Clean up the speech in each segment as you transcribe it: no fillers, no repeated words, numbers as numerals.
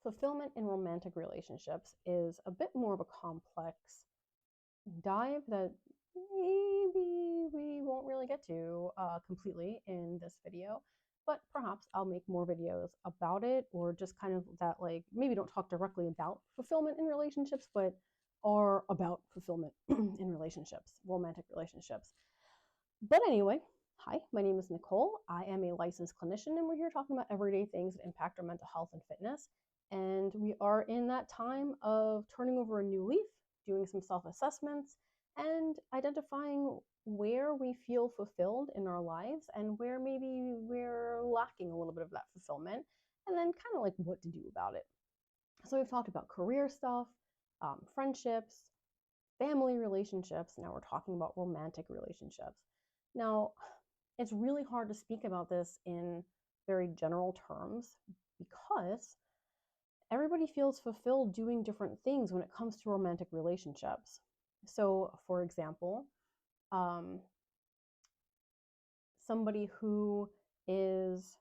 fulfillment in romantic relationships is a bit more of a complex dive that maybe we won't really get to completely in this video, but perhaps I'll make more videos about it, or just kind of that, like, maybe don't talk directly about fulfillment in relationships, but are about fulfillment in relationships, romantic relationships. But anyway, hi, my name is Nicole. I am a licensed clinician, and we're here talking about everyday things that impact our mental health and fitness. And we are in that time of turning over a new leaf, doing some self assessments, and identifying where we feel fulfilled in our lives and where maybe we're lacking a little bit of that fulfillment, and then kind of like what to do about it. So, we've talked about career stuff, friendships, family relationships. Now we're talking about romantic relationships. Now, it's really hard to speak about this in very general terms because everybody feels fulfilled doing different things when it comes to romantic relationships. So, for example, um, somebody who is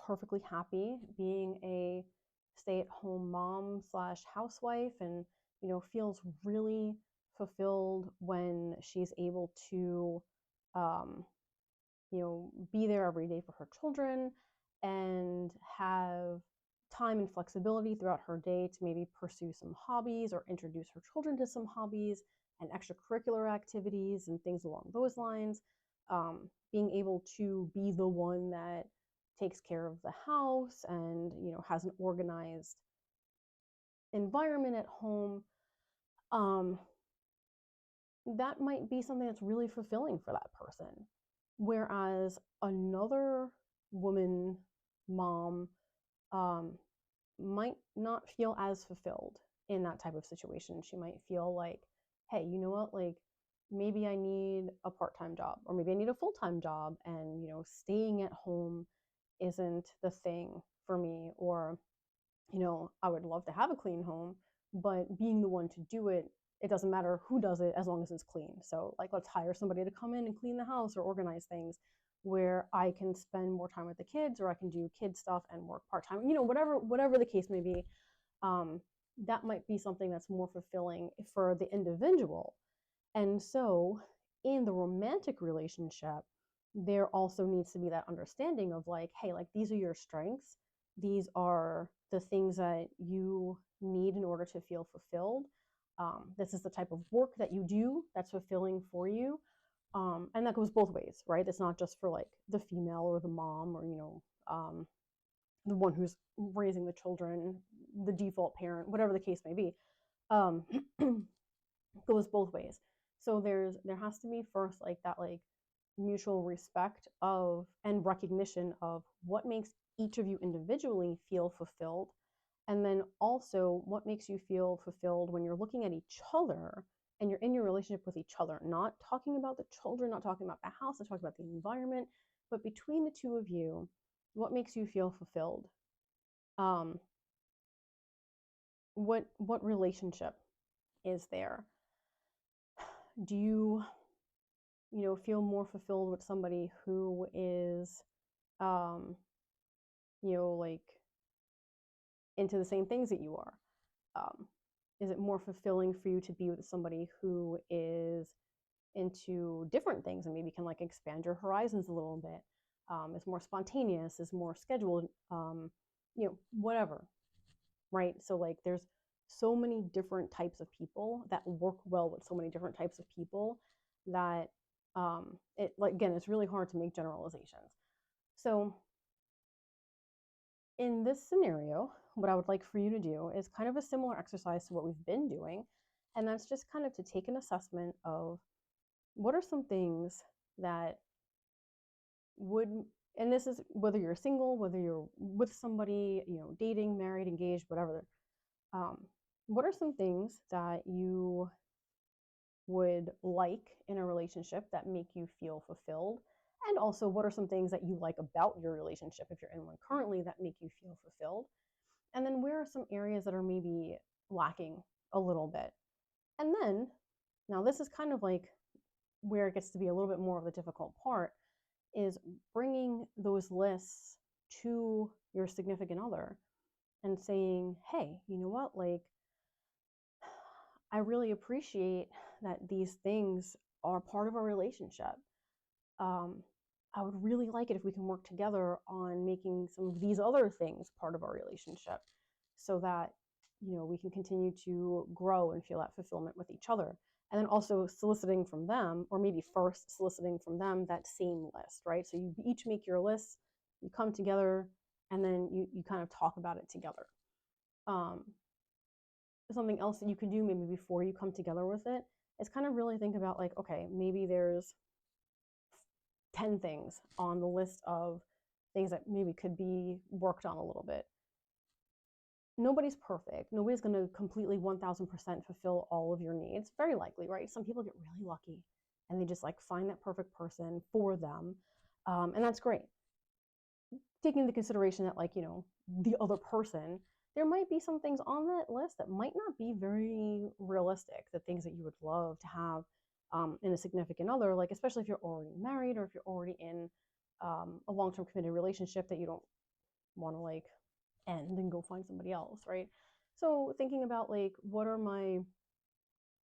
perfectly happy being a stay-at-home mom slash housewife, and feels really fulfilled when she's able to um, be there every day for her children and have time and flexibility throughout her day to maybe pursue some hobbies or introduce her children to some hobbies and extracurricular activities and things along those lines. Being able to be the one that takes care of the house and has an organized environment at home. um, that might be something that's really fulfilling for that person. Whereas another woman, mom, um, might not feel as fulfilled in that type of situation. She might feel like, hey, you know what? Like, maybe I need a part time job, or maybe I need a full time job, and, staying at home isn't the thing for me. Or, I would love to have a clean home, but being the one to do it, it doesn't matter who does it as long as it's clean. So, like, let's hire somebody to come in and clean the house or organize things, where I can spend more time with the kids, or I can do kid stuff and work part time. Whatever the case may be. Um, that might be something that's more fulfilling for the individual. And so, in the romantic relationship, there also needs to be that understanding of, like, hey, like, these are your strengths. These are the things that you need in order to feel fulfilled. This is the type of work that you do that's fulfilling for you. And that goes both ways, right? It's not just for, like, the female or the mom, or, the one who's raising the children, the default parent, whatever the case may be. Um, goes both ways. So there has to be first, like, that, like, mutual respect of and recognition of what makes each of you individually feel fulfilled, and then also what makes you feel fulfilled when you're looking at each other and you're in your relationship with each other. Not talking about the children, not talking about the house, not talking about the environment, but between the two of you, what makes you feel fulfilled? um what relationship is there? Do you feel more fulfilled with somebody who is um like, into the same things that you are? Is it more fulfilling for you to be with somebody who is into different things and maybe can, like, expand your horizons a little bit, is more spontaneous, is more scheduled, whatever, right? So, like, there's so many different types of people that work well with so many different types of people that it, like, again, it's really hard to make generalizations. So, in this scenario, what I would like for you to do is kind of a similar exercise to what we've been doing, and that's just kind of to take an assessment of what are some things that would, and this is whether you're single, whether you're with somebody, dating, married, engaged, whatever. um, what are some things that you would like in a relationship that make you feel fulfilled? And also, what are some things that you like about your relationship, if you're in one currently, that make you feel fulfilled? And then, where are some areas that are maybe lacking a little bit? And then, now this is kind of like where it gets to be a little bit more of the difficult part, is bringing those lists to your significant other and saying, hey, you know what, like, I really appreciate that these things are part of our relationship. um, I would really like it if we can work together on making some of these other things part of our relationship so that, we can continue to grow and feel that fulfillment with each other. And then also soliciting from them, or maybe first soliciting from them that same list, right? So you each make your lists, you come together, and then you kind of talk about it together. Um, Something else that you can do maybe before you come together with it is kind of really think about, like, okay, maybe there's 10 things on the list of things that maybe could be worked on a little bit. Nobody's perfect. Nobody's going to completely 1000% fulfill all of your needs. Very likely, right? Some people get really lucky and they just like find that perfect person for them. And that's great. Taking into consideration that, like, the other person, there might be some things on that list that might not be very realistic, the things that you would love to have in a significant other, like, especially if you're already married or if you're already in a long-term committed relationship that you don't want to like end and go find somebody else, right? So thinking about, like, what are my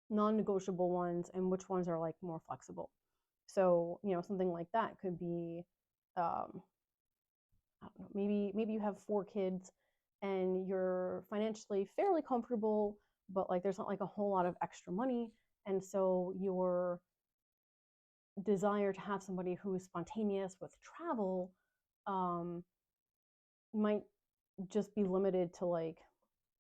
non-negotiable ones and which ones are like more flexible. So, something like that could be um, I don't know, maybe you have 4 kids and you're financially fairly comfortable, but like there's not like a whole lot of extra money. And so your desire to have somebody who is spontaneous with travel um, might just be limited to, like,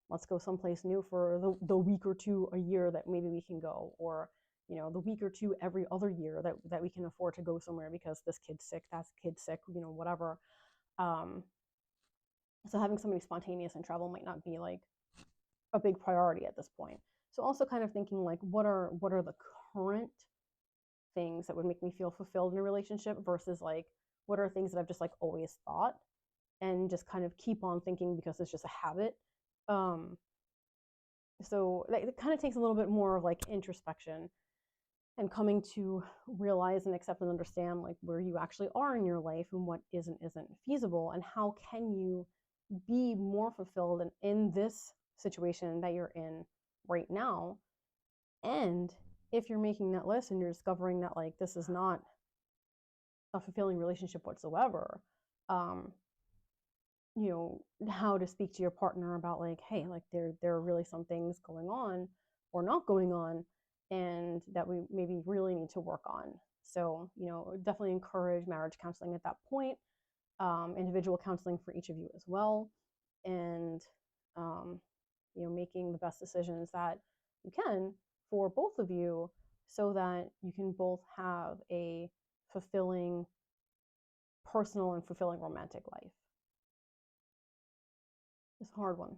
let's go someplace new for the week or two a year that maybe we can go, or the week or two every other year that we can afford to go somewhere because this kid's sick, that kid's sick, whatever. um, so having somebody spontaneous in travel might not be like a big priority at this point. So also kind of thinking, like, what are the current things that would make me feel fulfilled in a relationship versus, like, what are things that I've just like always thought and just kind of keep on thinking because it's just a habit. um so it kind of takes a little bit more of like introspection and coming to realize and accept and understand, like, where you actually are in your life and what isn't feasible, and how can you be more fulfilled in this situation that you're in right now. And if you're making that list and you're discovering that, like, this is not a fulfilling relationship whatsoever, um how to speak to your partner about, like, hey, like, there are really some things going on or not going on, and that we maybe really need to work on. So, definitely encourage marriage counseling at that point, individual counseling for each of you as well, and um, making the best decisions that you can for both of you so that you can both have a fulfilling personal and fulfilling romantic life. It's a hard one.